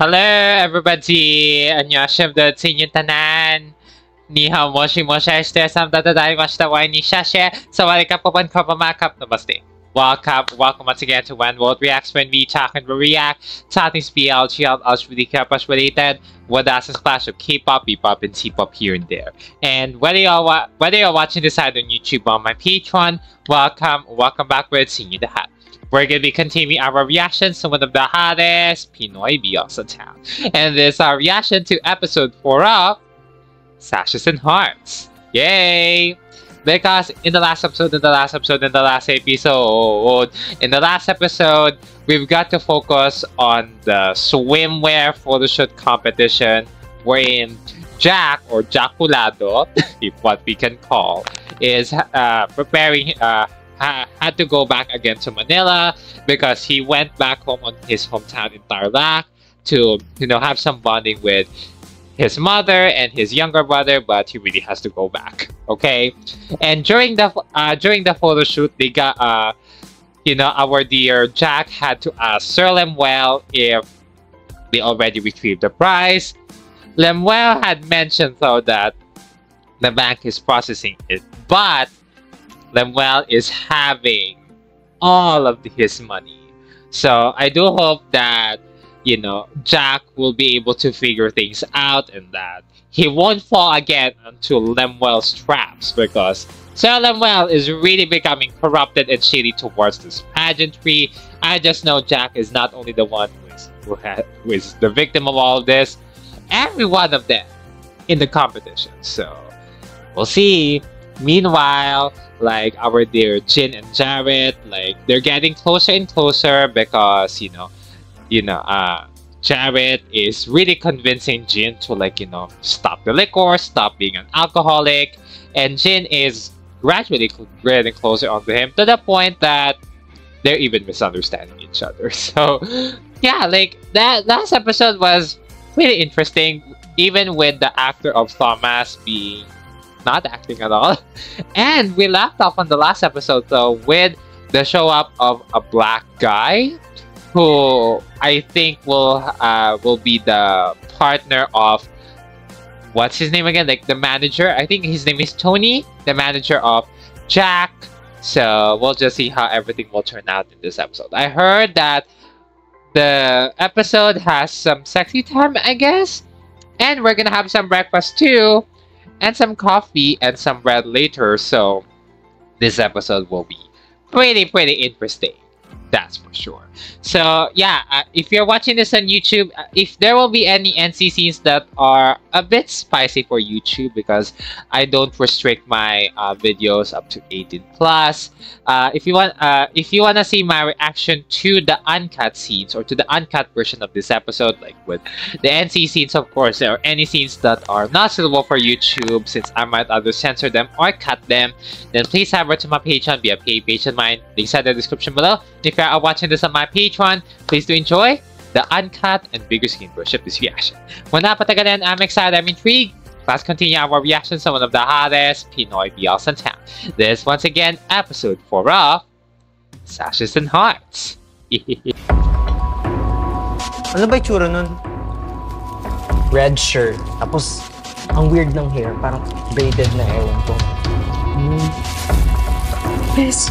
Hello everybody! 안녕하세요 sa inyong tanan. Ni hao moshi moshi shite samda dadaimashita wa ni shashe. Sawadee po pan kapamakap namaste. Welcome once again to One World Reacts, when we talk and we react sa ating SPL, really K-pop related, Wadas's clash of K-pop, B-pop, and C-pop here and there. And whether you're watching this either on YouTube or on my Patreon, welcome back with Senior the Hat. We're going to be continuing our reactions to one of the hottest Pinoy BLs in town. And this is our reaction to episode 4 of Sashes and Hearts. Yay! Because in the last episode, we've got to focus on the swimwear photoshoot competition wherein Jack, or Jaculado, if what we can call, is preparing, had to go back again to Manila because he went back home on his hometown in Tarlac to, have some bonding with his mother and his younger brother, but he really has to go back. Okay, and during the photo shoot, they got our dear Jack had to ask Sir Lemuel if they already retrieved the prize. Lemuel had mentioned though that the bank is processing it, but Lemuel is having all of his money. So I do hope that Jack will be able to figure things out and that he won't fall again into Lemuel's traps, because Sir Lemuel is really becoming corrupted and shady towards this pageantry. I just know Jack is not only the one who is the victim of all of this, every one of them in the competition. So we'll see. Meanwhile, like our dear Jin and Jarrett, like they're getting closer and closer because Jarrett is really convincing Jin to stop the liquor, stop being an alcoholic, and Jin is gradually getting closer onto him to the point that they're even misunderstanding each other. So yeah, like that last episode was really interesting, even with the actor of Thomas being not acting at all. And we left off on the last episode though with the show up of a black guy who I think will be the partner of, what's his name again? Like the manager. I think his name is Tony, the manager of Jack. So we'll just see how everything will turn out in this episode. I heard that the episode has some sexy time, I guess. And we're gonna have some breakfast too, and some coffee and some bread later. So this episode will be pretty interesting. That's for sure. So yeah, if you're watching this on YouTube, if there will be any NC scenes that are a bit spicy for YouTube, because I don't restrict my videos up to 18+. If you want to see my reaction to the uncut scenes or to the uncut version of this episode, like with the NC scenes, of course, there are any scenes that are not suitable for YouTube, since I might either censor them or cut them, then please head over to my Patreon via paid page of mine. Links in the description below. If you are watching this on my Patreon, please do enjoy the uncut and bigger screen version of this reaction. Wala patagalan, I'm excited, I'm intrigued. Let's continue our reactions to one of the hottest Pinoy BLs in town. This once again episode 4 of Sashes and Hearts. Ano ba itsura nun? Red shirt. Tapos, ang weird ng hair. Parang braided na, ewan ko. Bes,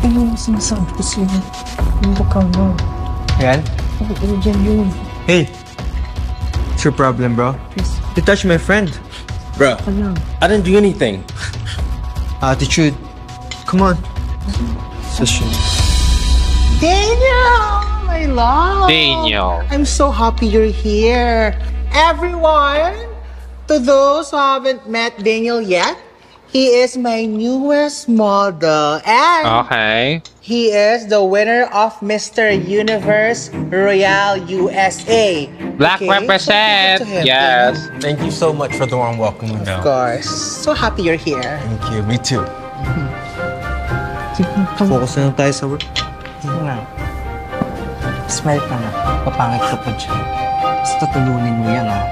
ano sinasabi ko sa'yo? Yung baka mo. Yan? Ano dyan yun? Hey! What's your problem, bro? Bes, You touched my friend. Bro, ano? I didn't do anything. Attitude. Come on. Session. Daniel, my love. Daniel. I'm so happy you're here. Everyone, to those who haven't met Daniel yet, he is my newest model, and Okay. he is the winner of Mr. Universe Royale USA. Black Okay, represent. so give it to him, Yes. Thank you so much for the warm welcome. Of course. So happy you're here. Thank you. Me too. Focus na lang tayo sa work. Ano nga? Smile ka na. Papangit ka pa dyan. Basta tulunin mo yan, oh.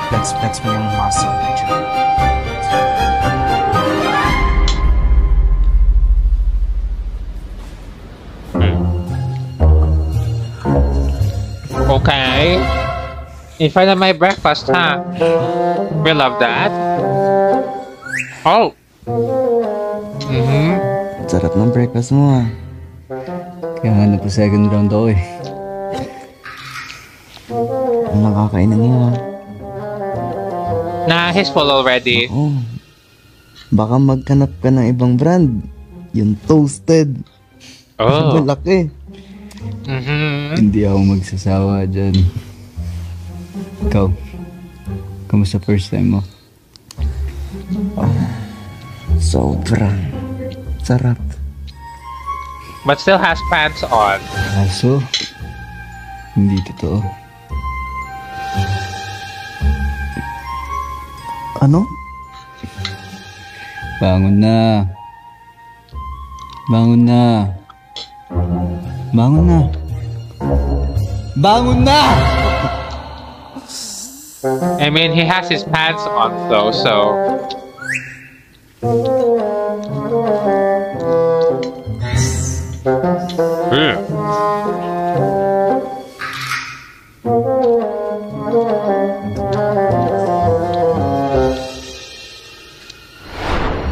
Flex mo yung muscle mo dyan. Okay. In front of my breakfast, huh? We love that. Oh. Mm-hmm. Sarap ng breakfast mo ah. Kaya nga na po second round ako eh. Ang nakakainan niya ah. Nah, he's full already. Oo. Baka magkanap ka ng ibang brand. Yung toasted. Oh. Malaki. Mm-hmm. Hindi ako magsasawa dyan. Ikaw, kamusta first time mo? Oh, sobrang sarap. But still has pants on. Kaso, hindi totoo. Ano? Bangon na. Bangon na. Bangon na. Bangon na! I mean, he has his pants on though, so...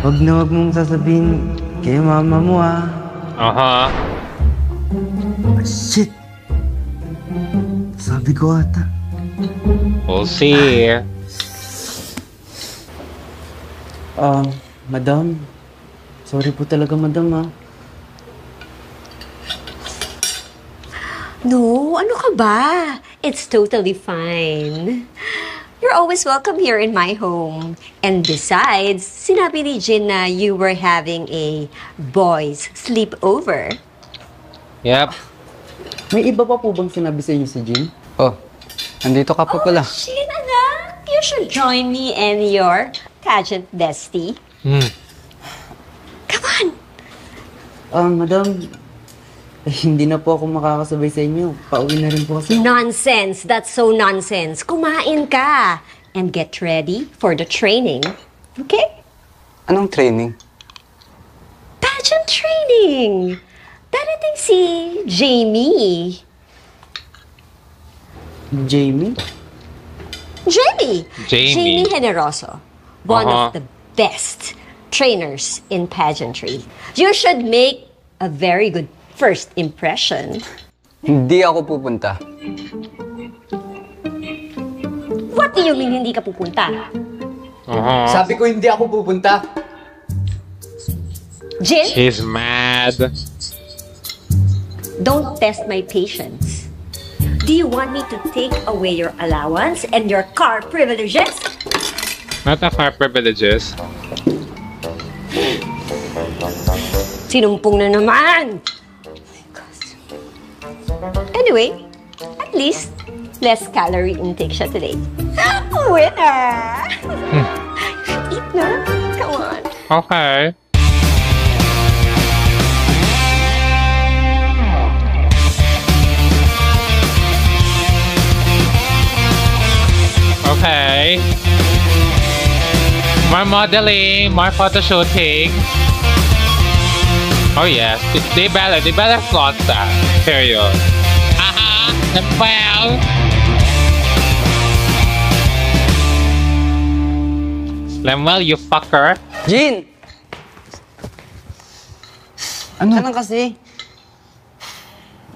Wag na wag mong sasabihin kay mama mo ah. Uh-huh. Shit! Sabi ko ata. We'll see. Madam. Sorry po talaga, madam ah. No, ano ka ba? It's totally fine. You're always welcome here in my home. And besides, sinabi ni Jin na you were having a boys' sleepover. Yep. May iba pa po bang sinabi sa inyo si Jin? Oh, andito ka pa pala. Jin, anak, you should join me and your pageant bestie. Come on. Madam, hindi na po ako makakasabay sa inyo. Pauwi na rin po kasi. Nonsense. That's so nonsense. Kumain ka. And get ready for the training. Okay? Anong training? Pageant training. Darating si Jamie. Jamie? Jamie. Jamie. Generoso. One of the best trainers in pageantry. You should make a very good first impression. Hindi ako pupunta. What do you mean hindi ka pupunta? Uh-huh. Sabi ko hindi ako pupunta. He's Jin, mad. don't test my patience. Do you want me to take away your allowance and your car privileges? Not the car privileges. Sinumpong na naman! Anyway, at least, less calorie intake siya today. Winner! Eat na. Come on. Okay. Okay. More modeling, more photo shooting. Oh yes, they better flaunt that. Period. Haha, well. Lemuel, you fucker. Jin! Ano? Ano kasi?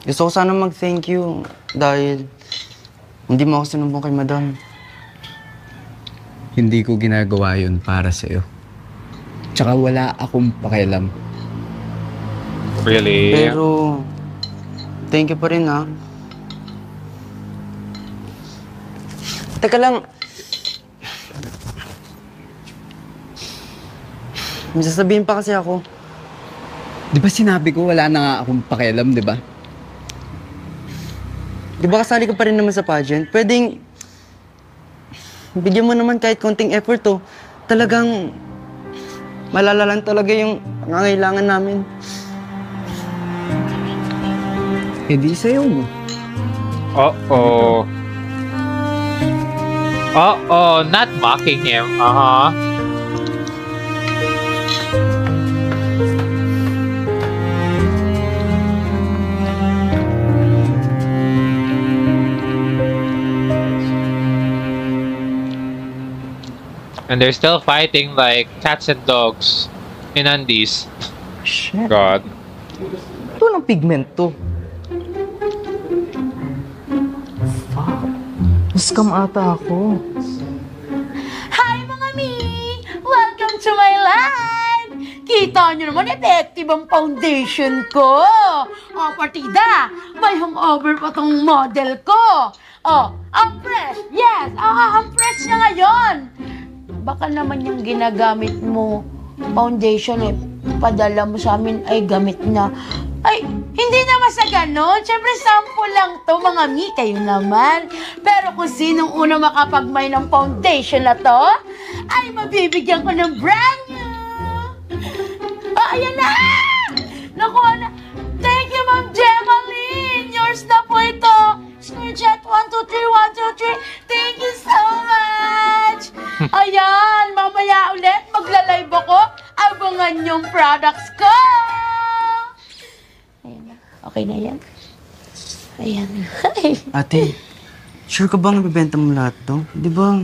Gusto ko sana mag-thank you dahil hindi mo ako sinumbong kay madam. Hindi ko ginagawa yun para sa'yo. Tsaka wala akong pakialam. Really? Pero, thank you pa rin ha. Teka lang. May sasabihin pa kasi ako. Di ba sinabi ko wala na nga akong pakialam, di ba? Di ba kasali ka pa rin naman sa pageant? Pwedeng bigyan mo naman kahit konting effort to. Talagang malala lang talaga yung pangangailangan namin. Eh di sa'yo mo. Uh-oh. Uh-oh, not mocking him. Uh-huh. And they're still fighting like cats and dogs in undies. Shit. God. Ito ng pigmento. Fuck. Scam ata ako. Hi mga mi! Welcome to my life! Kita nyo naman, effective ang foundation ko! O, partida, may hangover pa tong model ko! O, ang fresh! Yes! Ang fresh niya ngayon! Baka naman yung ginagamit mo foundation padala mo sa amin ay gamit na. Ay, hindi naman sa ganon. Siyempre, sample lang to, mga mi. Kayo naman. Pero kung sinong una makapagmay ng foundation na to, ay mabibigyan ko ng brand new. Ayan na! Nakuha na. Thank you, Ma'am Gemaline. Yours na po ito. Snurjet 123 123. Thank you so much. Ayan, mamaya ulit magla-live ako. Abangan yung products ko. Ayan na. Okay na yan. Ayan. Ate, sure ka bang ibibenta mo lahat to? Di ba,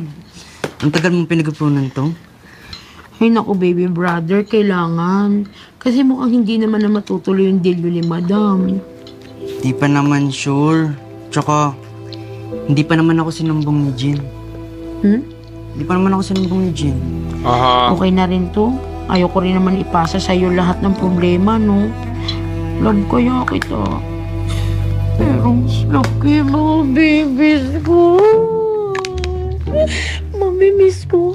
ang tagal mong pinag-apunan to? Ay naku, baby brother, kailangan. Kasi mukhang hindi naman na matutuloy yung deal ni madam. Di pa naman sure. Tsaka, hindi pa naman ako sinumbong ni Jean. Hindi pa naman ako sinumbong ni Jean. Okay na rin to. Ayoko rin naman ipasa sa'yo lahat ng problema, no? Love kaya kita. Pero love ko yung mga babies ko. Mamimiss ko.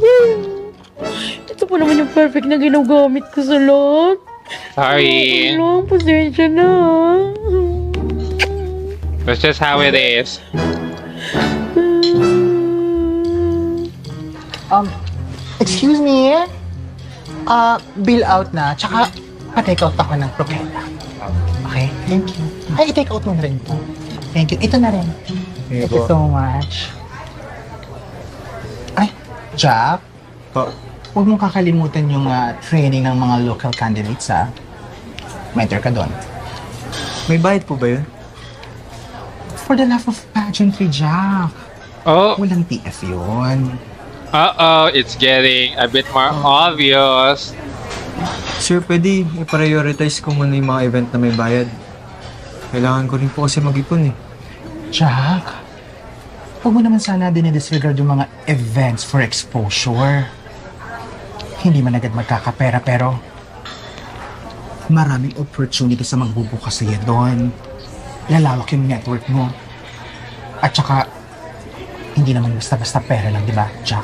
Ito pa naman yung perfect na ginagamit ko sa lahat. Sorry. Lang, pasensya na. That's just how it is. Excuse me? Bill out na. Tsaka, pa-take out ako ng propela. Okay? Thank you. Ay, i-take out mo na rin po. Thank you. Ito na rin. Thank you so much. Ay, Jack. Huwag mong kakalimutan yung training ng mga local candidates, ha? Mentor ka doon. May bayad po ba yun? For the love of pageantry, Jack. Oh, Walang TF yun. uh-oh, it's getting a bit more obvious. Sir, pwede i-prioritize ko muna yung mga event na may bayad. Kailangan ko rin po kasi mag-ipon eh. Jack, huwag mo naman sana dinidisregard yung mga events for exposure. Hindi man agad magkakapera pero maraming opportunity sa magbubukas sa'yo doon. Lalawak yung network mo. At saka, hindi naman basta-basta pera lang, di ba, Jack?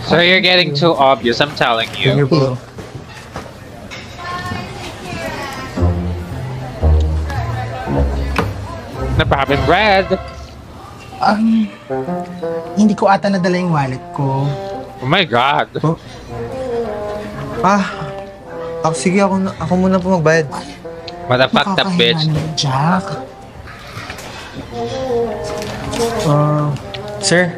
So you're getting too obvious, I'm telling you. Thank you po. No problem, Brad. Hindi ko ata nadala yung wallet ko. Oh my God. Sige, ako muna po magbayad. What a fucked up bitch. Nakakahiya naman, Jack. Sir?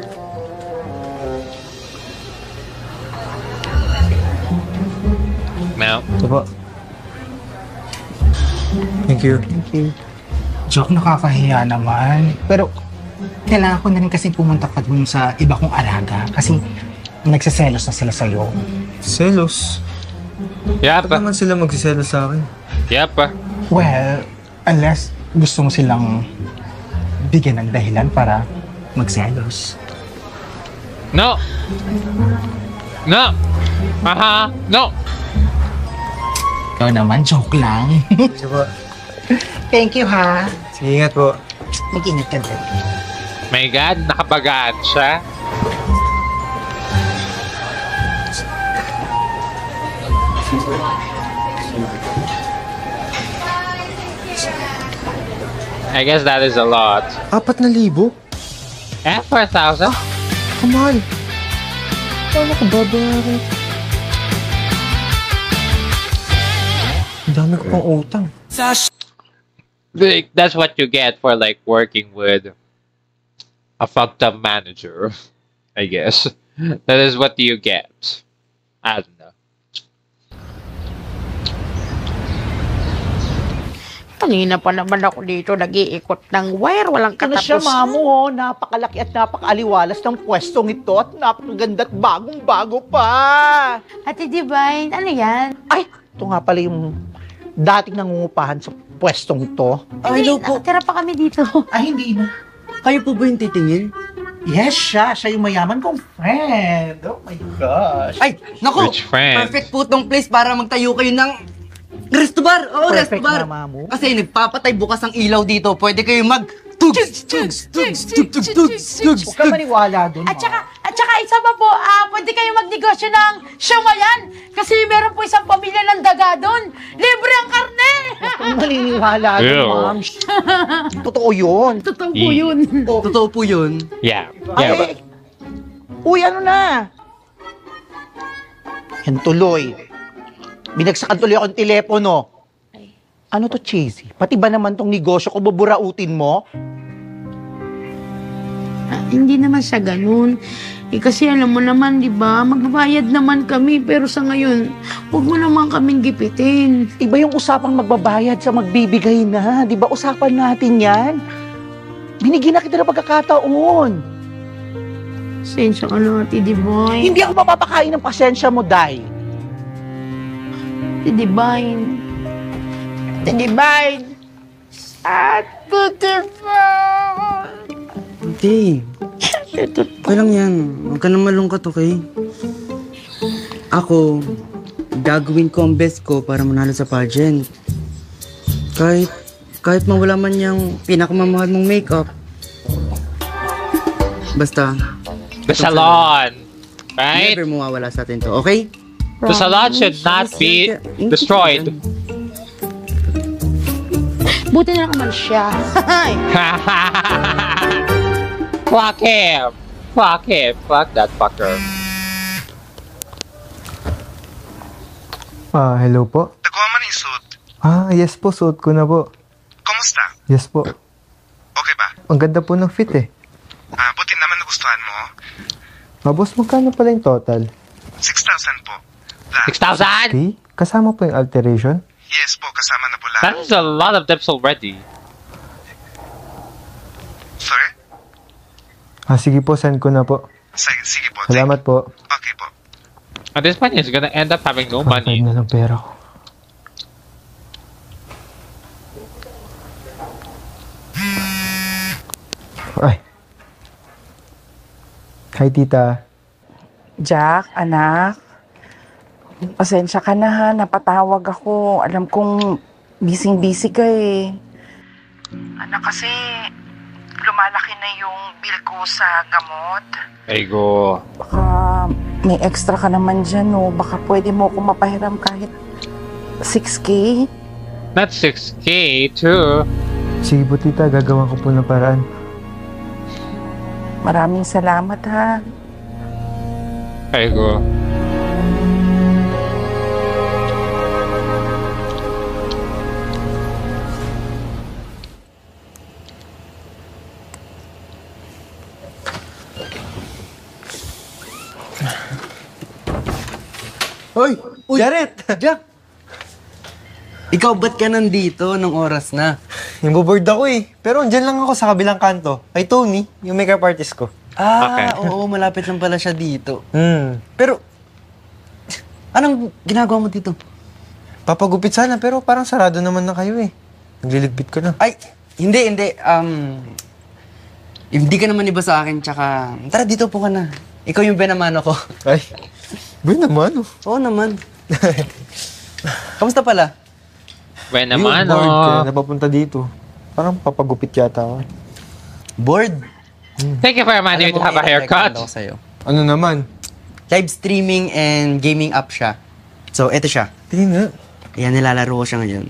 No. Ito po. Thank you. Jack, nakakahiya naman. Pero, kailangan ko na rin kasi pumunta pa dun sa iba kong alaga. Kasi, nagsiselos na sila sa'yo. Selos? Yep. Ba't naman sila magsiselos sa akin? Yep. Well, unless gusto mo silang bigyan ng dahilan para magselos. No. No. No. Ikaw naman, joke lang. Sige po. Thank you, ha. Sige, ingat po. Mag-ingat ka din. My God, nakabagaan siya. I guess that is a lot. 4,000? Eh, 4,000? Kamahal. Paano ko babayaran? Ang dami ko pang utang. Like, that's what you get for like working with a fucked up manager, I guess. That is what you get. I don't know. Kanina pa naman ako dito nag-iikot ng wire, walang Ano siya, katapusan. mamo, oh. Napakalaki at napakaaliwalas ng pwestong ito at napakaganda at bagong-bago pa. Ate Divine, ano yan? Ay, ito nga pala yung dating nangungupahan sa pwestong to. Hello po. Nakatira pa kami dito. Ay, hindi na. Kayo po ba yung titingin? Yes, siya. Siya yung mayaman kong friend. Oh my gosh. Ay, naku! Rich friend. Perfect po tong place para magtayo kayo ng resto bar. Oo, resto Perfect bar. na, mamo. Kasi nagpapatay bukas ang ilaw dito. Pwede kayo mag tugs, tugs, tugs, tugs, tugs, tugs, tugs. Huwag ka maniwala dun, At saka isa pa po, pwede kayo magnegosyo ng siomaian. Kasi meron po isang pamilya ng daga doon. Libre ang karne! Huwag kang maniniwala dun, Ew. ma'am. Totoo yun. Totoo po yun. Totoo po yun. Yeah. Yeah, but Ay, uy, ano na? Yan tuloy. Binagsakan tuloy akong telepono. Ano to, Cheesy? Pati ba naman tong negosyo ko buburautin mo? Hindi naman sa ganun. Kasi alam mo naman, di ba, magbabayad naman kami. Pero sa ngayon, huwag mo naman kaming gipitin. Iba yung usapang magbabayad sa magbibigay na. Di ba usapan natin yan? Binigyan na kita ng pagkakataon. Sensya ka na, Ate Divine. Hindi ako mapapakain ng pasensya mo, Day. Ate Divine. Ate Divine. Ate Divine. Hindi. Okay lang yan. Huwag ka na malungkot, okay? Ako, gagawin ko ang best ko para manalo sa pageant. Kahit mawala man yung pinakamamahal mong makeup. Basta, the salon, right? never mawawala sa atin to, okay? The salon should not be destroyed. Buti na naman siya. Fuck him. Fuck him. Fuck that fucker. Hello po. Nakuha man yung suit. Yes po, suot ko na po. Kumusta? Yes po. Okay ba? Ang ganda po ng fit eh. Buti naman nagustuhan mo. Boss, magkano pala yung total? 6,000 po. Lahat. 6,000? Okay. Kasama po yung alteration? Yes po, kasama na po lahat. That is a lot of tips already. Sorry? Sige po, send ko na po. Sige po. Salamat po. Okay po. At this point, he's gonna end up having no 5 money. na lang pera ko. Ay. Hi, tita. Jack, anak. Pasensya ka na ha, napatawag ako. Alam kong busy-busy ka eh. Anak, kasi lumalaki na yung bill ko sa gamot. There you go. Baka may extra ka naman dyan, no? Baka pwede mo ako mapahiram kahit 6K. Not 6K, too. Sige po, tita. Gagawa ko po ng paraan. Maraming salamat ha. There you go. Hoy! Jared! Jack! Ikaw ba't ka nandito nung oras na? Bored ako eh. Pero andyan lang ako sa kabilang kanto. Kay Tony, yung makeup artist ko. Okay. Oo, malapit lang pala siya dito. Pero, Anong ginagawa mo dito? papagupit sana pero parang sarado naman na kayo eh. Nagliligpit ko na. Ay, hindi. Hindi ka naman iba sa akin, tsaka, tara dito po ka na. Ikaw yung benamano ko. Ay, ba naman oh. Oo naman. Kamusta pala? When Ayun, naman, bored kaya oh. napapunta dito. Parang papagupit yata ako. Bored? Thank you for reminding me to have a haircut. Ako sa'yo. Ano naman? Live streaming and gaming app siya. So, eto siya. Tingin nga. Ayan, nilalaro ko siya ngayon.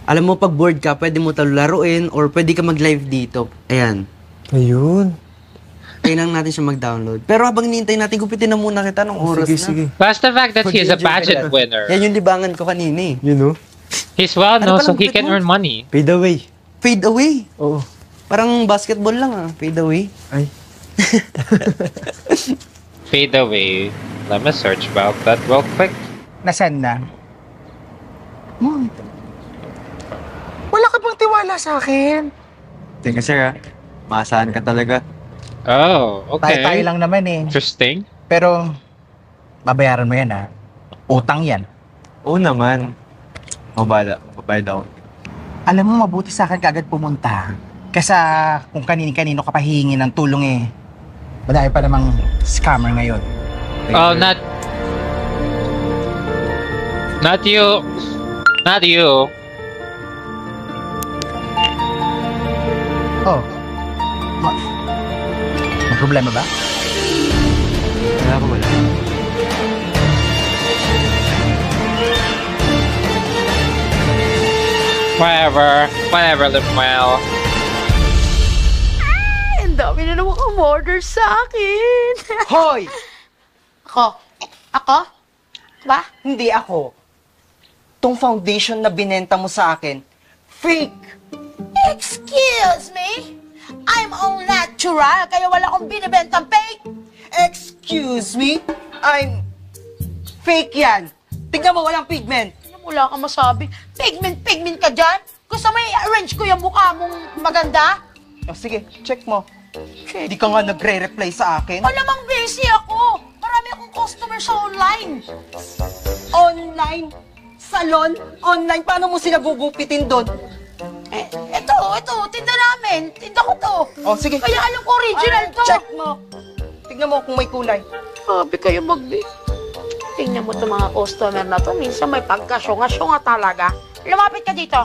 Alam mo, pag bored ka, pwede mo talo laruin or pwede ka mag-live dito. Ayan. Ayun. Kailangan natin siya mag-download. Pero habang hinihintay natin, gupitin na muna kita ng oras na. Sige. Plus the fact that he is a pageant winner. Yan yung libangan ko kanina eh. You know? He's well Ano known palang so he gupit can mo? earn money. Fade away. Fade away. Oo. Parang basketball lang ah. Fade away. Ay. Fade away. Let me search about that real quick. Nasaan na? maniwala sa akin. Teka sir maasahan ka talaga. Oh, okay. Tayo lang naman eh. Interesting. Pero, babayaran mo yan Utang yan. Oo naman. Mabayad ako. Alam mo, mabuti sa akin kagad pumunta. Kesa kung kanino ka pa hihingi ng tulong eh. Madami pa namang scammer ngayon. Oh, not you. Not you. Oh. May problema ba? Wala. Whatever, Lemuel. Ay, ang dami na naman order sa akin. Hoy! Ako? Ba? Hindi ako. Tong foundation na binenta mo sa akin, fake! Excuse me? I'm all natural, kaya wala akong binibentang fake. Excuse me? I'm... Fake yan! Tignan mo, walang pigment! Wala kang masabi. Pigment ka dyan? Gusto mo i-arrange ko yung mukha mong maganda? O sige, check mo. Hindi ka nga nagre-reply sa akin. Malamang busy ako. Marami akong customer sa online. Online? Salon? Online? Paano mo sila gugupitin doon? Ito, tinda namin. Tinda ko to. O sige. Kaya alam ko original to. Check mo. Tignan mo kung may kulay. Sabi kayo tingnan mo itong mga customer na to. Minsan may pagkasyunga-syunga talaga. Lumapit ka dito.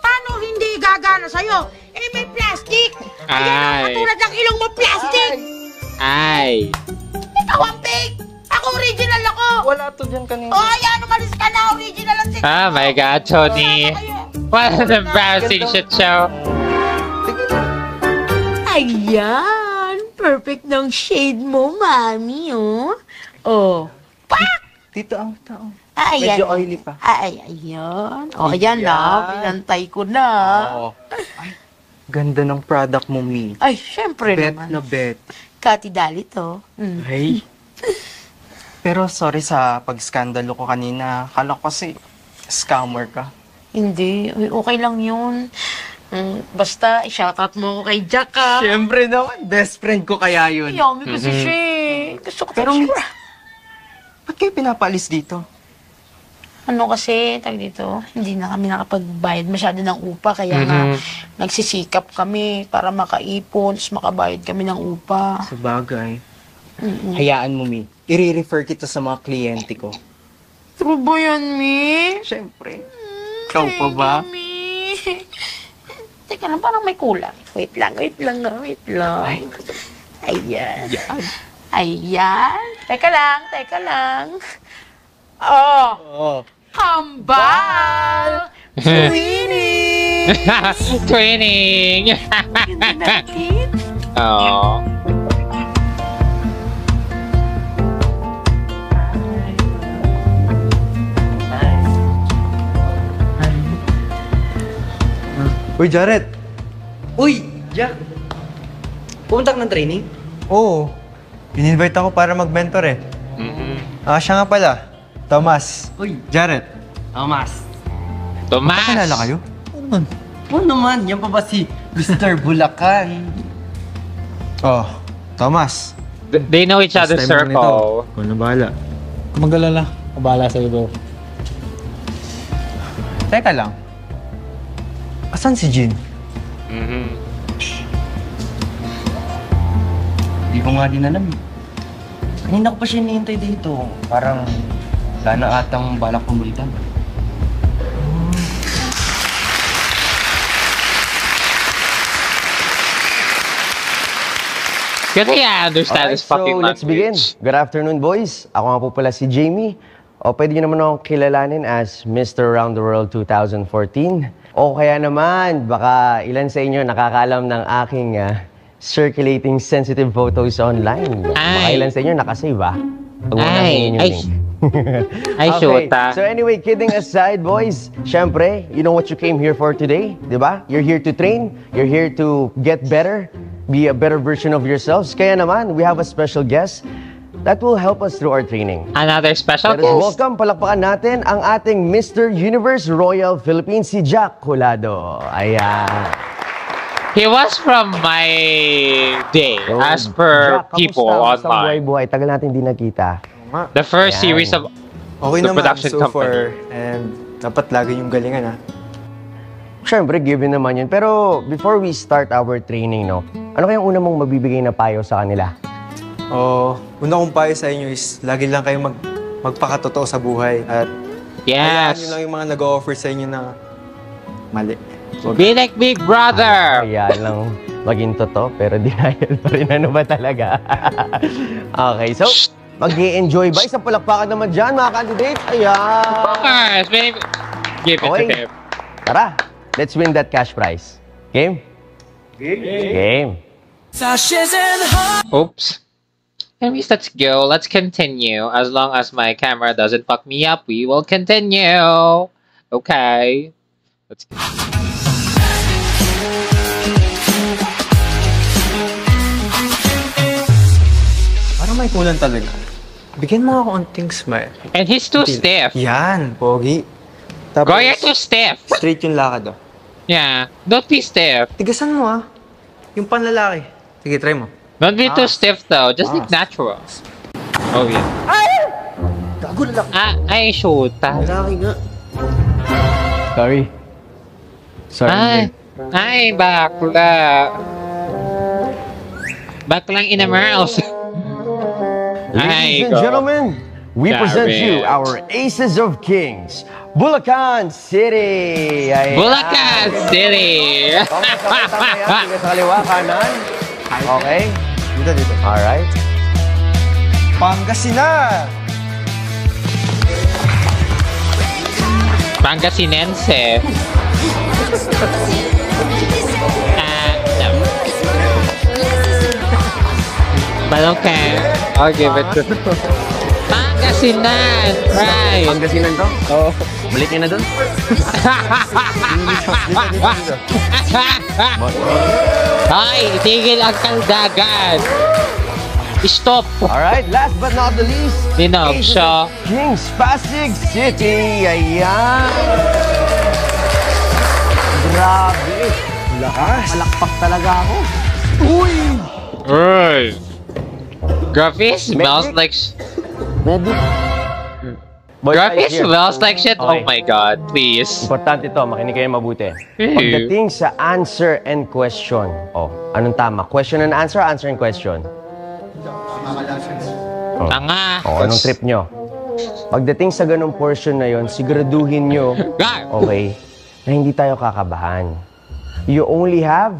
Paano hindi gagana sa'yo? May plastic. Ayan ang katulad ng ilong mo, plastic. Ay. Ikaw ang fake. Ako original ako. Wala to dyan kanina. Ayan, umalis ka na. Original ang sinabi. Oh my God, Tony. What an embarrassing shit show. Ayan. Perfect ng shade mo, mami, Oh. Pak! Dito ang tao. Ayan. Medyo oily pa. Ayan. Ayan na. Pinantay ko na. Oo. Ay, ganda ng product mo, Mi. Ay, syempre Bet naman. na bet. Kati Dali to. Hey. Pero sorry sa pag-skandalo ko kanina. Kala ko kasi scammer ka. Hindi. Okay lang yun. Basta, i-shoutout mo ko kay Jack, Syempre naman. Best friend ko kaya yun. Yummy kasi siya. Gusto ko Pero, ba't kayo pinapaalis dito? Ano kasi, dito, hindi na kami nakapagbayad masyado ng upa, kaya nga nagsisikap kami para makaipon, makabayad kami ng upa. Sa bagay. Hayaan mo, Mi. I-refer kita sa mga kliyente ko. True ba yan, Mi? Siyempre. Ikaw pa ba? Mi. Teka lang, parang may kulang. Wait lang. Ayan. Ayan. Teka lang. Oh. Kambal! Twinning! Twinning! Ganda natin. Oh. Uy, Jared! Uy, Jack! Pumunta ka ng training? Oo. In-invite ako para mag-mentor eh. Siya nga pala. Thomas. Uy, Jared. Thomas. Kakilala kayo? Oo naman, yan pa ba si Mr. Bulacan? Oh, Thomas. They know each other's circle. Ikaw na bahala. Mag-alala. Kabala sa'yo, bro. Teka lang. Asan si Jin? Hindi ko nga din alam. Kanina ko pa siya hinihintay dito. Parang wala na atang balak pumunta. Kasi I understand this fucking so let's begin. Good afternoon, boys. Ako nga po pala si Jamie. O pwede nyo naman akong kilalanin as Mr. Around the World 2014. O kaya naman, baka ilan sa inyo nakakaalam ng aking circulating sensitive photos online. Baka ilan sa inyo nakasave, Pag shoota. So anyway, kidding aside, boys, syempre, you know what you came here for today, di ba? You're here to train, you're here to get better, be a better version of yourselves. Kaya naman, we have a special guest. that will help us through our training. Another special Let us guest. welcome, palakpakan natin ang ating Mr. Universe Royal Philippines, si Jack Colado. Ayan. He was from my day, as per Jack, people kamusta? online. Buhay, tagal natin di nakita. The first Ayan. series of Okay the naman production so company. far. And dapat lagi yung galingan, ha? Siyempre, given naman yun. Pero before we start our training, no, ano kayang una mong mabibigay na payo sa kanila? Una kong payo sa inyo is lagi lang kayo magpakatotoo sa buhay. At hayaan nyo Yes. lang yung mga nag-offer sa inyo na mali. Be like Big Brother. Ayan lang maging totoo, pero denial pa rin. Ano ba talaga? Okay, so mag-i-enjoy ba? Isang palakpakan naman dyan, mga candidates. Ayan. Of course. Give it to Okay. him. Tara, let's win that cash prize. Game? Game. Oops. Anyways, let's go. Let's continue. As long as my camera doesn't fuck me up, we will continue. Okay. Let's go. Parang may kulang talaga. Bigyan mo ako konting smile. And he's too stiff. Yan, pogi. Tapos, Girl, you're too stiff. straight yung lakad, oh. Yeah. Don't be stiff. Tigasan mo, ah. Yung panlalaki. Sige, try mo. Don't be too Ah. stiff though. Just look Ah. natural. Oh yeah. Gago, lalaki. Ay, shoot. Lalaki nga. Sorry. Sorry. Ay, bakla. Baklang inamerals. Ladies and gentlemen, we present you our Aces of Kings, Bulacan City. Ayan. Bulacan City. Sige sa kaliwa, kanan. Okay. Dito. Alright. Pangasinan! Pangasinense. No. But okay, I'll give it to Pangasinan, right? Pangasinan to? Oo. Balik niya na dun. Ay, tigil ang kaldagan. Stop. Alright, last but not the least, Dinog Aces siya. of Kings, Pasig City. Ayan. Grabe. Lakas. Malakpak talaga ako. Uy! Uy. Grabe, smells like Boys, Grabe, here. smells like shit. Okay. Oh my god, please. Importante to, makinig kayo mabuti. Ew. Pagdating sa answer and question, anong tama? Question and answer, answer and question? Tanga. Anong trip nyo? Pagdating sa ganung portion na yon, siguraduhin nyo, okay, na hindi tayo kakabahan. You only have,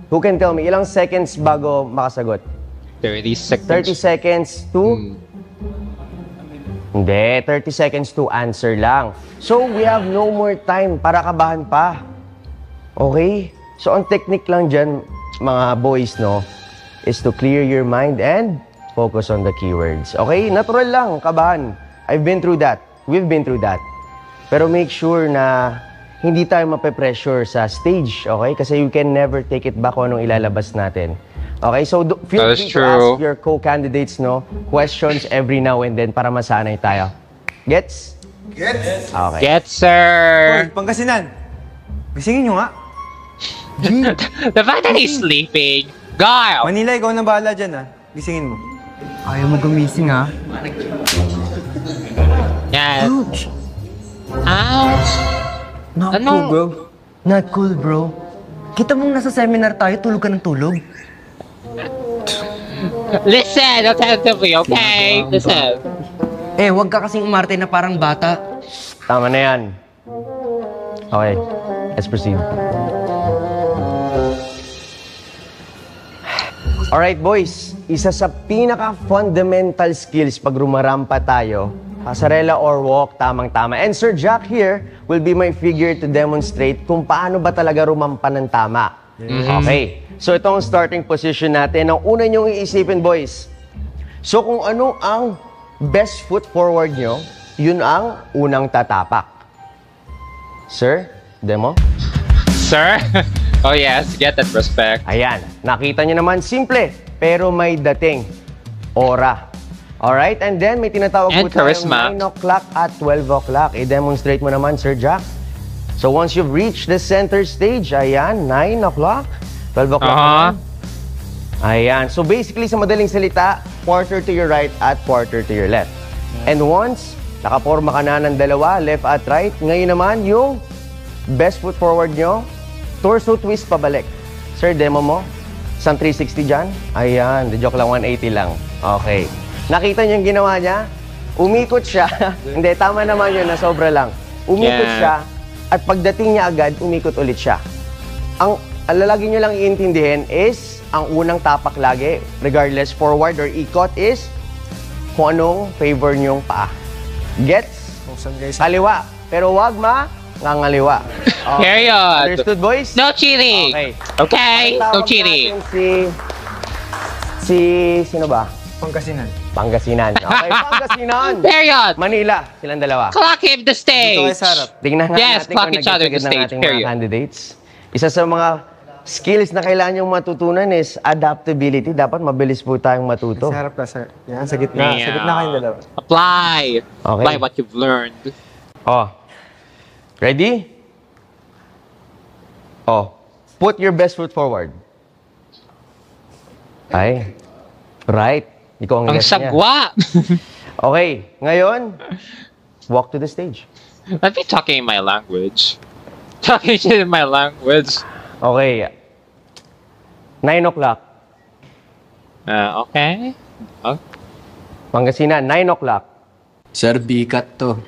who can tell me, ilang seconds bago makasagot? 30 seconds. 30 seconds to? Hindi, 30 seconds to answer lang. So, we have no more time para kabahan pa. Okay? So, ang technique lang dyan, mga boys, no, is to clear your mind and focus on the keywords. Okay? Natural lang, kabahan. I've been through that. We've been through that. Pero make sure na hindi tayo mape-pressure sa stage, okay? Kasi you can never take it back kung anong ilalabas natin. Okay, so feel free to ask your co-candidates, no, questions every now and then para masanay tayo. Gets? Gets. Okay. Gets, sir. Hoy, Pangasinan. Gisingin nyo nga. The fact that he's sleeping. Girl! Manila, ikaw na bahala dyan, ha. Gisingin mo. Ayaw mo gumising, ha? Yes. Ouch! Ouch! Not Ano? cool, bro. Not cool, bro. Kita mong nasa seminar tayo, tulog ka ng tulog. Listen attentively, okay? Listen. Wag ka kasing umarte na parang bata. Tama na yan. Okay, let's proceed. Alright, boys. Isa sa pinaka-fundamental skills pag rumarampa tayo, pasarela or walk, tamang-tama. And Sir Jack here will be my figure to demonstrate kung paano ba talaga rumampa ng tama. Okay. So ito ang starting position natin. Ang una niyong iisipin, boys. So kung ano ang best foot forward nyo, yun ang unang tatapak. Sir, demo? Sir? Oh yes, get that respect. Ayan, nakita nyo naman, simple, pero may dating. Aura. Alright, and then may tinatawag And po tayong charisma. 9 o'clock at 12 o'clock. I-demonstrate mo naman, Sir Jack. So once you've reached the center stage, ayan, 9 o'clock, 12 o'clock naman. Ayan, so basically sa madaling salita, quarter to your right at quarter to your left. And once nakaporma ka na ng dalawa, left at right, ngayon naman yung best foot forward nyo, torso twist pabalik. Sir, demo mo. Isang 360 dyan. Ayan, the joke lang, 180 lang. Okay. Nakita niyo yung ginawa niya? Umikot siya. Hindi, tama naman yun, na sobra lang. Umikot siya, at pagdating niya agad, umikot ulit siya. Ang lalagi niyo lang iintindihin is, ang unang tapak lagi, regardless forward or ikot, is kung anong favor niyong paa. Gets? Kaliwa. Pero wag ngangaliwa. Okay. Period. Understood, boys? No cheating. Okay? No cheating. Sino ba? Pangasinan. Pangasinan. Okay, Pangasinan. Period. Manila. Silang dalawa. Clock him the stage. Dito kayo sa harap. Tingnan nga Yes, natin clock kung each other the nag-get ng stage. ating mga Period. candidates. Isa sa mga skills na kailangan niyong matutunan is adaptability. Dapat mabilis po tayong matuto. Sa harap ka, sir. Yan, sa gitna. Sa gitna kayong dalawa. Apply. Okay. Apply what you've learned. Oh. Ready? Oh. Put your best foot forward. Ay. Right. Ikaw ang Ang left niya. sagwa. Okay. Ngayon, walk to the stage. Let me talking in my language. Talking in my language. Okay. 9 o'clock. Okay. Pangasinan, 9 o'clock. Sir, bikat to.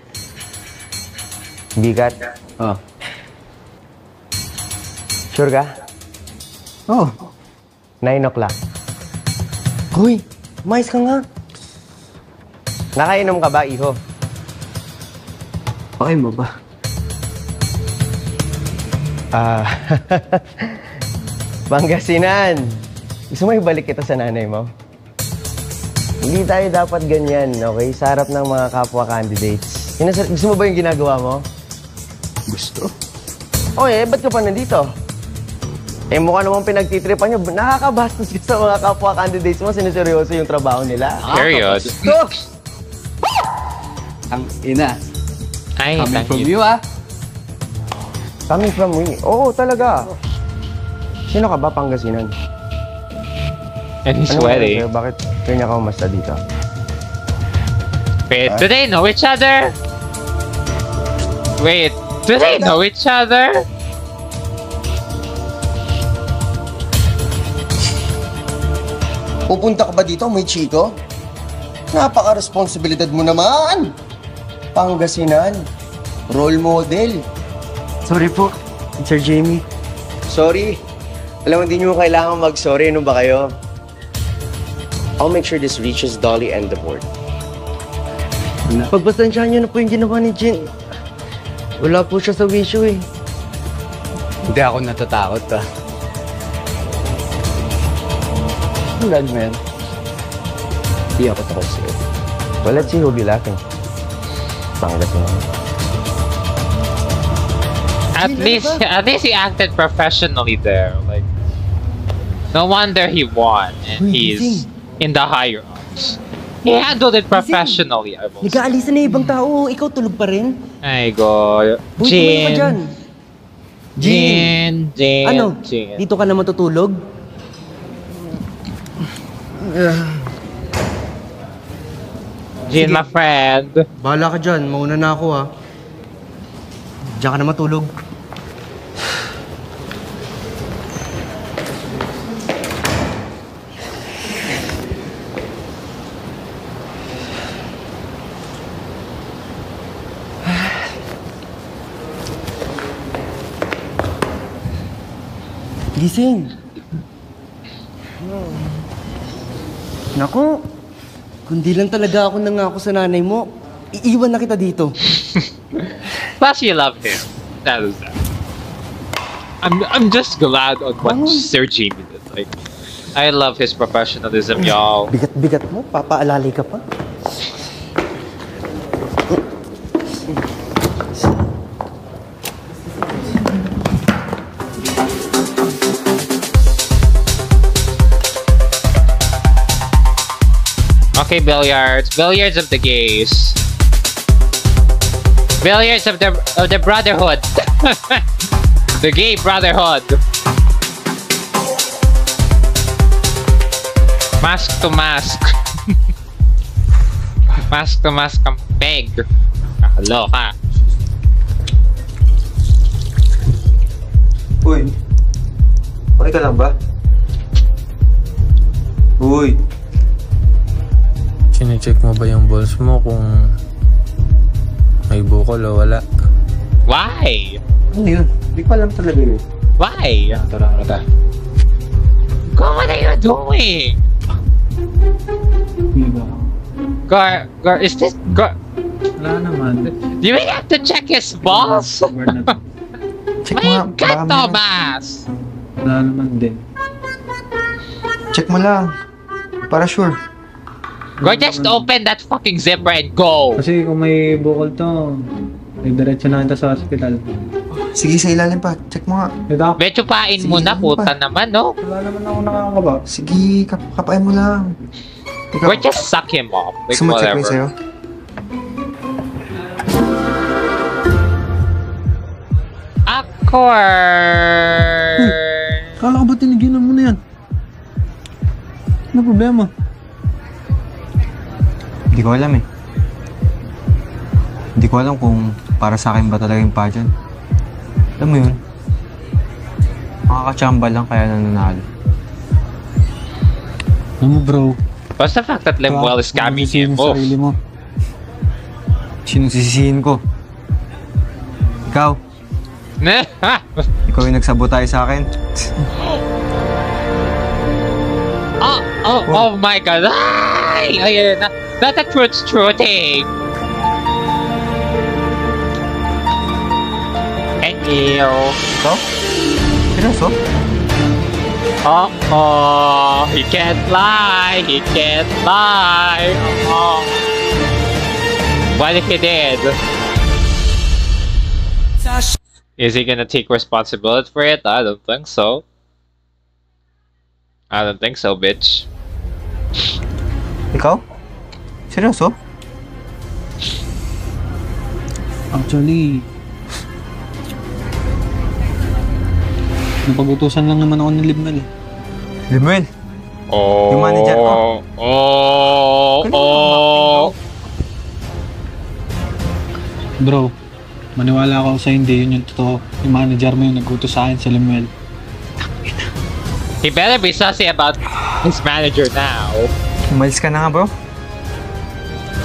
Bigat. Oh. Sure ka? Oh. 9 o'clock. Hoy, mais ka nga. Nakainom ka ba, iho? Okay mo ba? Pangasinan. Gusto mo ibalik kita sa nanay mo? Hindi tayo dapat ganyan, okay? Sa harap ng mga kapwa candidates. Gusto mo ba yung ginagawa mo? Gusto. Okay, ba't ka pa nandito? Eh, mukha namang pinagtitripan nyo. Nakakabastos ka sa mga kapwa candidates mo. Sineseryoso yung trabaho nila. Period. Ang ina. Ay, Coming thank from you. you, ah. Coming from me? Oo, talaga. Sino ka ba, Pangasinan? And he's Ano sweaty. sir? Bakit kanya ka umasta dito? Wait, do they know each other? Wait, do they know each other? Pupunta ka ba dito, may chiko? Napaka-responsibilidad mo naman! Pangasinan, role model. Sorry po, Sir Jamie. Sorry. Alam mo, hindi nyo kailangan mag-sorry. Ano ba kayo? I'll make sure this reaches Dolly and the board. Pagpasensyahan nyo na po yung ginawa ni Jin. Wala po siya sa wisyo eh. Hindi ako natatakot, ah. Tulad, man. Hindi ako takot sa'yo. Well, let's see who'll be laughing. Pangasinan. At least he acted professionally there. Like, no wonder he won and he's in the higher ups. He handled it professionally, I will say. Nag-aalisan na ibang tao. Ikaw tulog pa rin. Ay, go. Uy, tumayo ka dyan. Jin. Ano? Dito ka na matutulog? Jin, my friend. Bahala ka dyan. Mauna na ako ha. Diyan ka na matulog. Gising. Naku, kundi lang talaga ako nangako sa nanay mo, iiwan na kita dito. Plus, you love him. That is that. I'm just glad on what Sir Jamie did. Like, I love his professionalism, y'all. Bigat-bigat mo, papaalalay ka pa. Okay, billiards. Billiards of the gays. Billiards of the brotherhood. The gay brotherhood. Mask to mask. Mask to mask ang peg. Kakaloka. Uy. Okay ka lang ba? Uy. Sine-check mo ba yung balls mo kung may bukol o wala? Why? Ano yun? Hindi ko alam talaga yun. Why? Tara. Go, what are you doing? Gar, is this Gar? Wala naman. Do we have to check his balls? Check My mo God, Thomas! Wala naman din. Check mo lang. Para sure. Go, just open that fucking zipper and go! Kasi kung may bukol to, may diretso na kita sa hospital. Sige, sa ilalim pa. Check mo nga. Medyo pain mo na, puta naman, no? Wala naman ako nakakaba. Sige, kapain mo lang. Or just suck him off. Like, gusto mo check mo whatever. sa'yo? Awkward! Kala ko ba tinigilan mo na yan? Ano problema? Hindi ko alam eh. Hindi ko alam kung para sa akin ba talaga yung pageant. Alam mo yun? Makakachamba lang kaya nananalo. Alam mo bro, What's the fact that Lemuel is scamming him? Oh. mo. Sinong sisisihin ko? Ikaw. Ikaw yung nagsabotay sa akin. Oh my God! Ay! Ayun na. Not a true thing. And you. Ikaw? Seryoso? He can't lie. He can't lie. What if he did? Is he gonna take responsibility for it? I don't think so. I don't think so, bitch. Ikaw? Seryoso? Actually, napag-utusan lang naman ako ni Limuel eh. Limuel? Oh. Yung manager ko? Bro, maniwala ako sa hindi, yun yung totoo. Yung manager mo yung nag-utos sa akin, si Limuel. He better be sussy about his manager now. Umalis ka na nga, bro.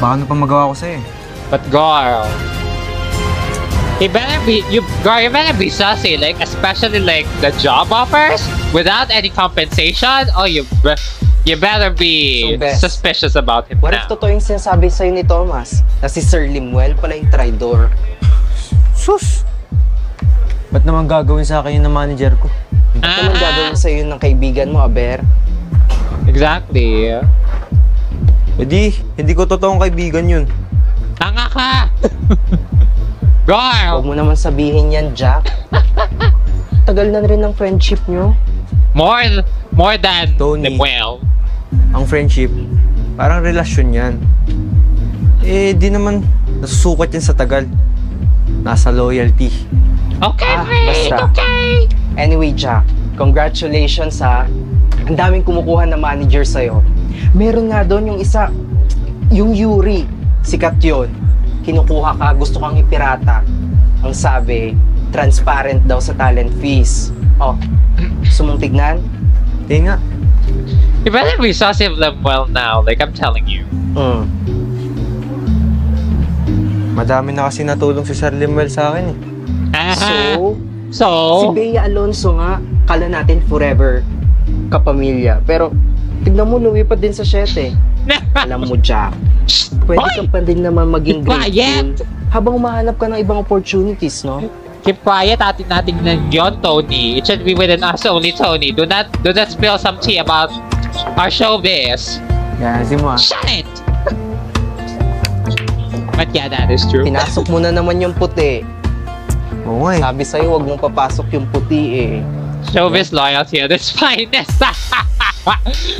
Baka ano pa magawa ko sa'yo eh. But Gar, you better be sussy, like especially like the job offers without any compensation. Oh, you better be suspicious about him What now. if totoo yung sinasabi sa'yo ni Thomas? Na si Sir Limuel pala yung traidor. Sus! Ba't naman gagawin sa akin yun ng manager ko? Ba't naman gagawin sa'yo ng kaibigan mo, Aber? Exactly. Hindi ko totoong kaibigan yun. Tanga ka! Gar! Huwag mo naman sabihin yan, Jack. Tagal na rin ng friendship nyo. More than Tony. Lemuel. Ang friendship, parang relasyon yan. Eh, di naman nasusukat yan sa tagal. Nasa loyalty. Okay, basta. okay. Anyway, Jack, congratulations ha. Ang daming kumukuha na manager sa'yo. Meron nga doon yung isa, yung Yuri. Sikat yun. Kinukuha ka, gusto kang ipirata. Ang sabi, transparent daw sa talent fees. Oh, gusto mong tignan? Nga. You better be sussy of Lemuel now, like I'm telling you. Madami na kasi natulong si Sir Limuel sa akin eh. So, si Bea Alonso nga, kala natin forever kapamilya. Pero, tignan mo, lumipat din sa 7. Alam mo, Jack, pwede ka pa din naman maging grateful habang umahanap ka ng ibang opportunities, no? Keep quiet, atin natin ng yon, Tony. It should be within us only, Tony. Do not spill some tea about our showbiz. Yan, si mo. Shut it! But yeah, that is true. Pinasok mo na naman yung puti. Oo eh. Sabi sa'yo, huwag mong papasok yung puti eh. Showbiz loyalty at its finest.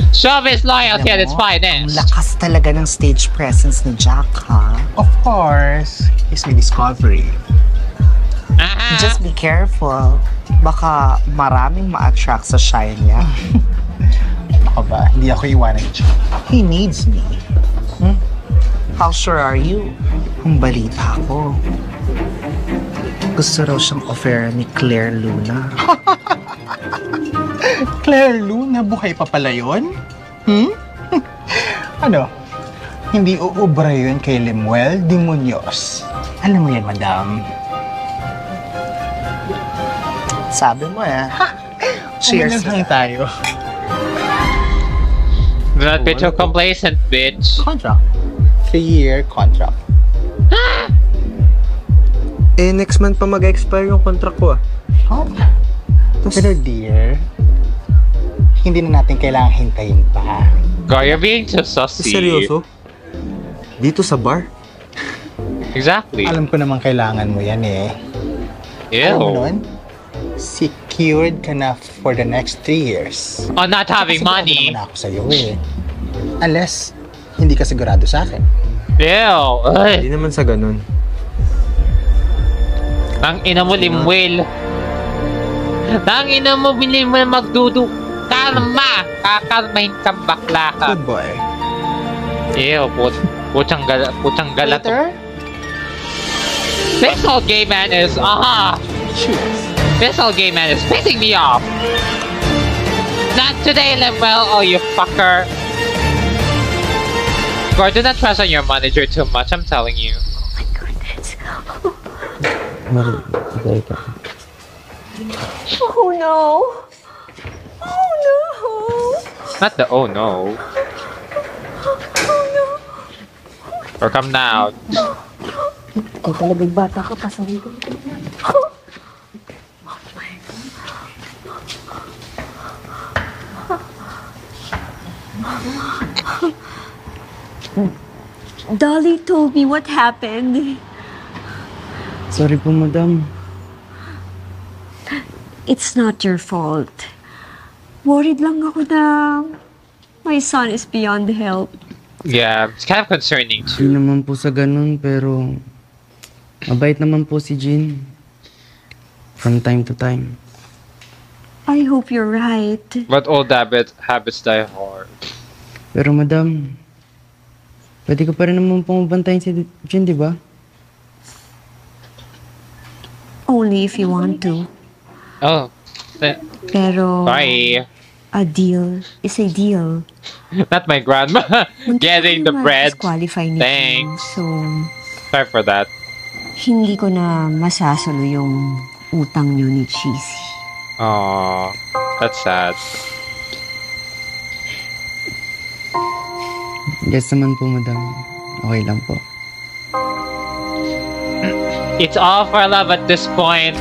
Show his loyalty at its Ang finest. lakas talaga ng stage presence ni Jack, ha? Of course, he's my discovery. Just be careful. Baka maraming ma-attract sa shine niya. Ako ba? Hindi ako iwanan siya. He needs me. How sure are you? Ang balita ko, gusto raw siyang offer ni Claire Luna. Claire Luna, buhay pa pala yun? Ano? Hindi uubra yun kay Lemuel de Muñoz. Alam mo yan, madam. Sabi mo Cheers. Umalang tayo. Do not be too complacent, bitch. Contract. 3-year contract. Next month pa mag-expire yung contract ko Oh. Pero dear, hindi na natin kailangang hintayin pa. Girl, you're being too sussy. Seryoso? Dito sa bar? Exactly. Alam ko naman kailangan mo yan Alam mo nun, secured ka na for the next 3 years. On not having money. Naman ako sa'yo Unless, hindi ka sigurado sa akin. Ew. Hindi naman sa ganun. Ang ina mo, Limwil. Ang ina mo, Limwil, magdudu. Kalma! Kakalmahin kang bakla ka. Good boy. Ew, puchang galat. This old gay man is, This old gay man is pissing me off. Not today, Lemuel, oh you fucker. Girl, do not trust on your manager too much, I'm telling you. Oh my goodness. Oh no. Oh no. Not the oh no. Oh no. Or come now. Ay, talagang bata ka pa sa dito. Dolly told me what happened. Sorry po, madam. It's not your fault. Worried lang ako na my son is beyond help. Yeah, it's kind of concerning too. Hindi naman po sa ganun, pero mabait naman po si Jean. From time to time. I hope you're right. But old habits die hard. Pero madam, pwede ko pa rin naman pong bantayan si Jean, di ba? Only if you want to. Oh. Pero Bye. a deal is a deal. Not my grandma getting the bread. Disqualify ni Thanks. So, Sorry for that. hindi ko na masasalo yung utang niyo ni Cheesy. Aww, that's sad. Yes naman po, madam. Okay lang po. It's all for love at this point.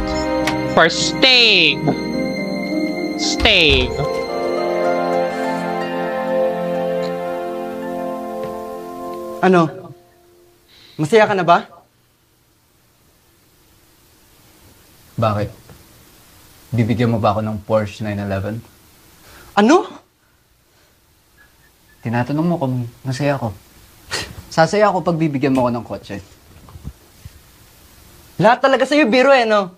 For staying. Staying. Ano? Masaya ka na ba? Bakit? Bibigyan mo ba ako ng Porsche 911? Ano? Tinatanong mo kung masaya ako. Sasaya ako pag bibigyan mo ako ng kotse. Lahat talaga sa'yo biro no?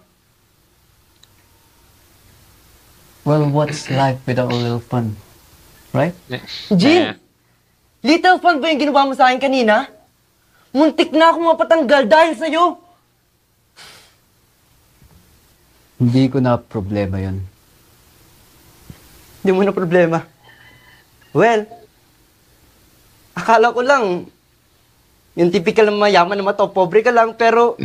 Well, what's life without a little fun? Right? Jean! Little fun ba yung ginawa mo sa akin kanina? Muntik na ako mapatanggal dahil sa'yo! Hindi ko na problema yun. Hindi mo na problema. Well, akala ko lang, yung typical na mayaman na mata, pobre ka lang, pero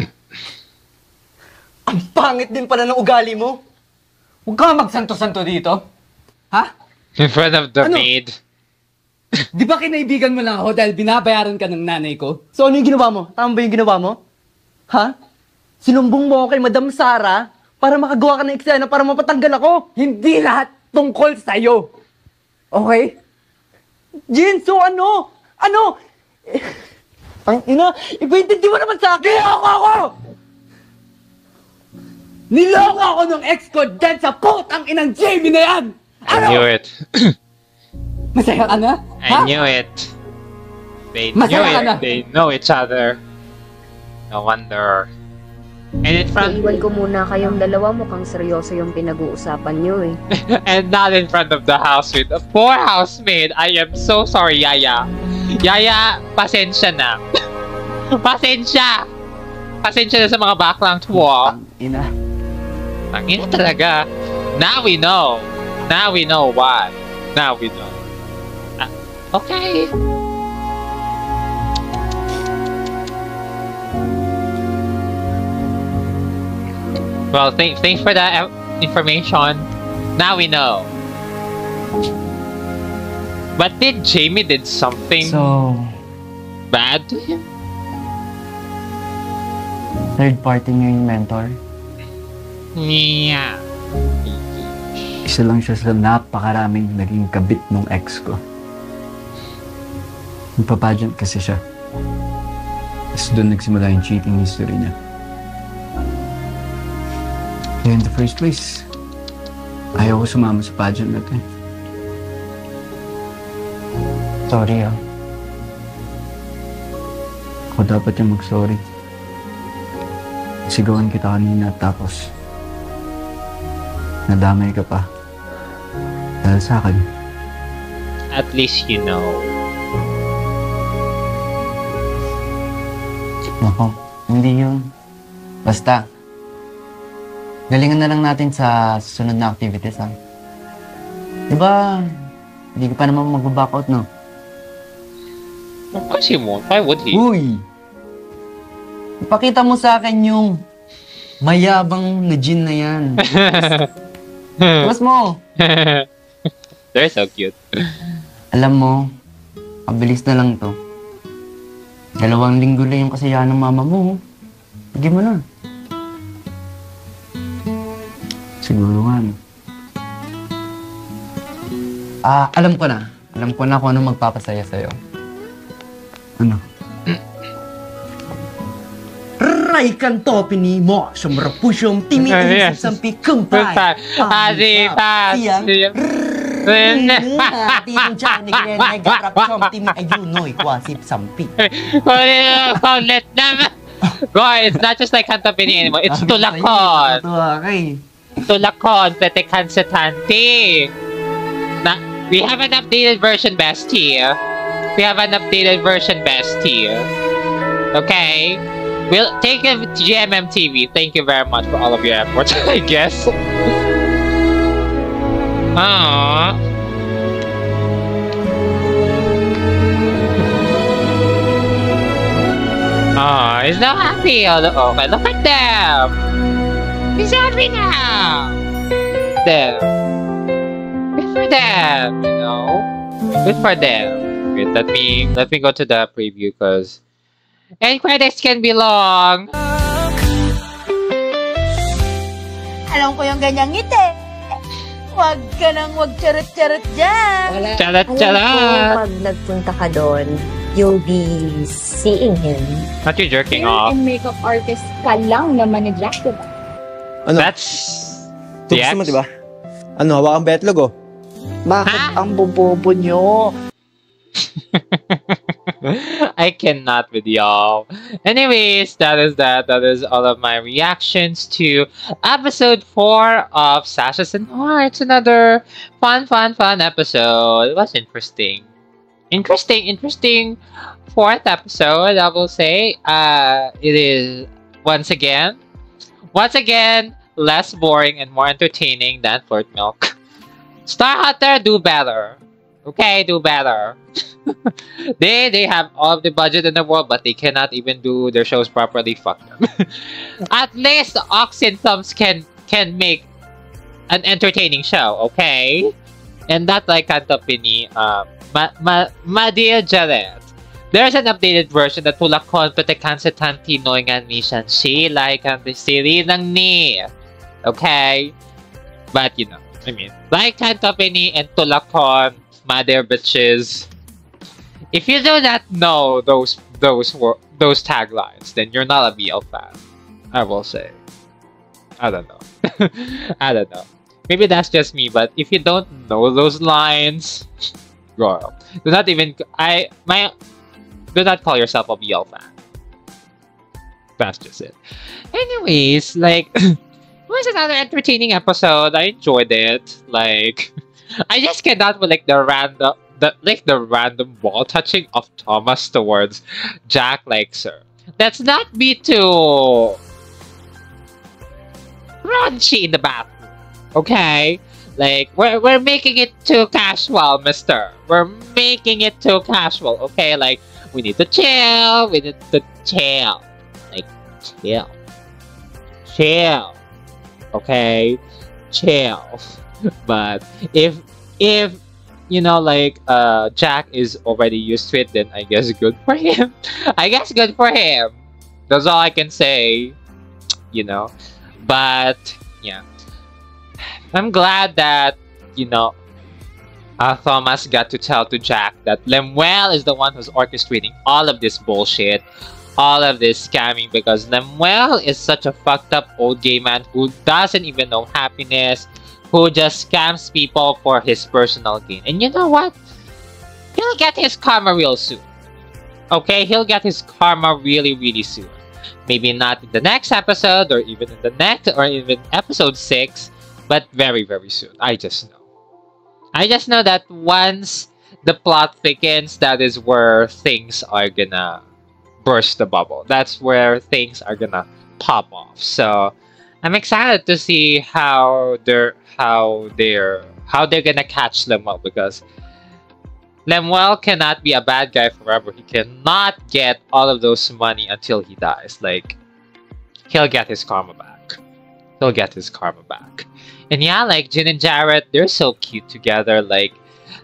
ang pangit din pala ng ugali mo. Huwag ka magsanto-santo dito. Ha? In front of the Ano? maid. Di ba kinaibigan mo lang ako dahil binabayaran ka ng nanay ko? So ano yung ginawa mo? Tama ba yung ginawa mo? Ha? Sinumbong mo ako kay Madam Sara para makagawa ka ng eksena para mapatanggal ako? Hindi lahat tungkol sa'yo. Okay? Jean, so ano? Ano? Ang ina, ipaintindi mo naman sa akin! Niloko ako! Niloko ako ng ex ko dyan sa putang inang Jamie na yan! I knew it. Masaya ka na? I knew it. They knew Masaya ka na. it. They know each other. No wonder. And in front, Iwan ko muna kayong dalawa, mukhang seryoso yung pinag-uusapan nyo eh. and not in front of the housemate. The poor housemaid. I am so sorry, Yaya. Yaya, pasensya na. Pasensya. Pasensya na sa mga background mo. Ina. Ang ina talaga. Now we know. Now we know why. Now we know. Okay. Well, thanks for that information. Now we know. But did Jamie did something bad to him? Third party niyo yung mentor? Yeah. Isa lang siya sa napakaraming naging kabit nung ex ko. Nagpa-pageant kasi siya. Tapos doon nagsimula yung cheating history niya. Kaya in the first place, ayaw ko sumama sa pageant na to. Sorry ah. Ako dapat yung mag-sorry. Sigawan kita kanina tapos nadamay ka pa. Dahil sa akin. At least you know. Nako, hindi yun. Basta, galingan na lang natin sa susunod na activities, ha? Diba, hindi ka pa naman mag-back out, no? Of course he won't. Why would he? Uy! Ipakita mo sa akin yung mayabang na gin na yan. Mas mo! They're so cute. Alam mo, mabilis na lang to. 2 linggo lang yung kasiyahan ng mama mo. Sige mo na. Siguro nga, no? Alam ko na. Alam ko na kung anong magpapasaya sa'yo. Ano? Raikan topini mo, sumrapusyong timi Yes. sampi kumpay. Adipas. Tinong dyan, naggarap siyang timi ayunoy, kwasip sampi. Ulit naman. Boy, it's not just like Kantapini anymore. It's Tulakon. Tulakon, Petekan Setanti. We have an updated version, Bestie. We have an updated version, Bestie. Okay? We'll take it to GMM TV. Thank you very much for all of your efforts, I guess. Aww. Oh, he's now happy. Okay, look at them. He's happy now. Them. Good for them, you know. Good for them. Wait, let me go to the preview because end credits can be long. Alam ko yung ganyang ngiti. Huwag ka nang wag charot-charot dyan. Charot-charot. Alam ko, pag nagpunta ka doon, you'll be seeing him. Not you jerking off. And makeup artist ka lang naman ni Jack, diba? Ano? That's... Gusto mo, diba? Ano, hawak ang betlog, oh. Bakit ang bobobo nyo? I cannot with y'all. Anyways, that is that. That is all of my reactions to episode 4 of Sashes and Hearts. Another fun episode. It was interesting. Interesting 4th episode, I will say. It is once again less boring and more entertaining than Flirt Milk. Star Hunter, do better. Okay, do better. They have all of the budget in the world, but they cannot even do their shows properly. Fuck them. At least Oxen Thumbs can make an entertaining show, okay? And not like Kantapini, my dear Jared. There's an updated version that Tulakon Petekan Setanti Noingan Nishan Shi like the series ng ni. Okay? But you know, I mean, like Kantapini and Tulakon, mother bitches. If you do not know those taglines, then you're not a BL fan. I will say. I don't know. I don't know. Maybe that's just me, but if you don't know those lines, Royal. Do not call yourself a BL fan. That's just it. Anyways, like, it was another entertaining episode. I enjoyed it. Like, I just cannot with like the random wall touching of Thomas towards Jack. Like, sir, let's not be too raunchy in the bathroom, okay? Like, we're making it too casual, mister. We're making it too casual, okay? Like, we need to chill. We need to chill. Like, chill. Chill. Okay? Chill. But if you know, like, Jack is already used to it, then I guess good for him. I guess good for him. That's all I can say. You know? But, yeah. I'm glad that, you know, Thomas got to tell to Jack that Lemuel is the one who's orchestrating all of this bullshit, all of this scamming, because Lemuel is such a fucked up old gay man who doesn't even know happiness, who just scams people for his personal gain. And you know what? He'll get his karma real soon. Okay? He'll get his karma really, really soon. Maybe not in the next episode, or even in the next, or even episode 6, but very, very soon. I just know. I just know that once the plot thickens, that is where things are gonna burst the bubble. That's where things are gonna pop off. So I'm excited to see how they're gonna catch Lemuel, because Lemuel cannot be a bad guy forever. He cannot get all of those money until he dies. Like, he'll get his karma back. He'll get his karma back. And yeah, like, Jin and Jarrett, they're so cute together. Like,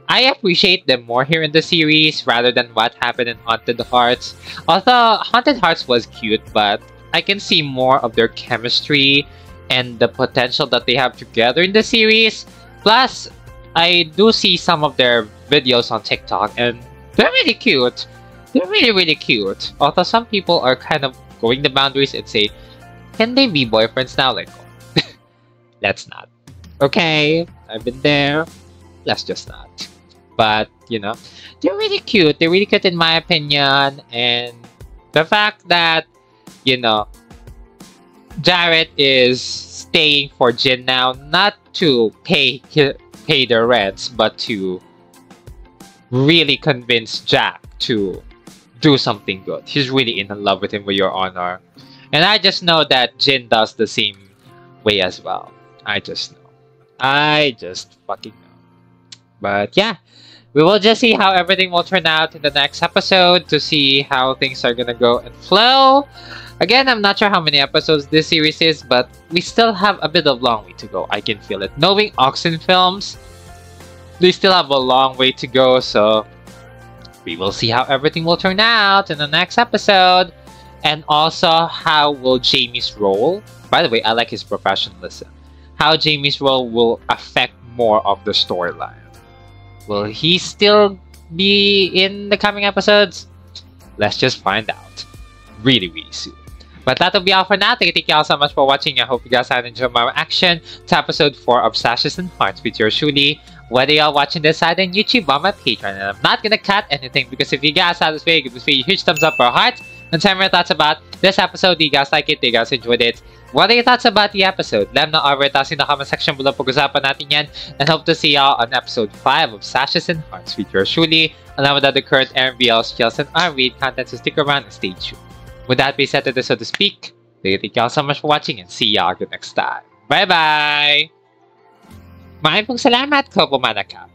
I appreciate them more here in the series rather than what happened in Haunted Hearts. Although Haunted Hearts was cute, but I can see more of their chemistry and the potential that they have together in the series. Plus, I do see some of their videos on TikTok, and they're really cute. They're really, really cute. Although some people are kind of going the boundaries and say, can they be boyfriends now? Like, let's not. Okay, I've been there. Let's just not. But, you know, they're really cute. They're really cute in my opinion. And the fact that, you know, Jarrett is staying for Jin now, not to pay their rents, but to really convince Jack to do something good. He's really in love with him, with your honor. And I just know that Jin does the same way as well. I just know. I just fucking know. But yeah, we will just see how everything will turn out in the next episode to see how things are gonna go and flow. Again, I'm not sure how many episodes this series is, but we still have a bit of long way to go. I can feel it. Knowing Oxen Films, they still have a long way to go, so we will see how everything will turn out in the next episode. And also, how will Jamie's role, by the way, I like his professionalism, how Jamie's role will affect more of the storyline. Will he still be in the coming episodes? Let's just find out really, really soon. But that'll be all for now. Thank you all so much for watching. I hope you guys have enjoyed my reaction to episode 4 of Sashes and Hearts with yours truly. Whether you're watching this side on YouTube or my Patreon, and I'm not gonna cut anything, because if you guys have this video, give this video a huge thumbs up or heart. And tell me your thoughts about this episode. Do you guys like it? Do you guys enjoyed it? What are your thoughts about the episode? Let me know over in the comment section below. Pag-usapan natin yan. And hope to see y'all on episode 5 of Sashes and Hearts with yours truly, along with other current RBL skills and R-Read content, so stick around and stay tuned. With that being said, so to speak, thank y'all so much for watching, and see y'all again next time. Bye-bye! Maraming salamat, Kobo Manaka.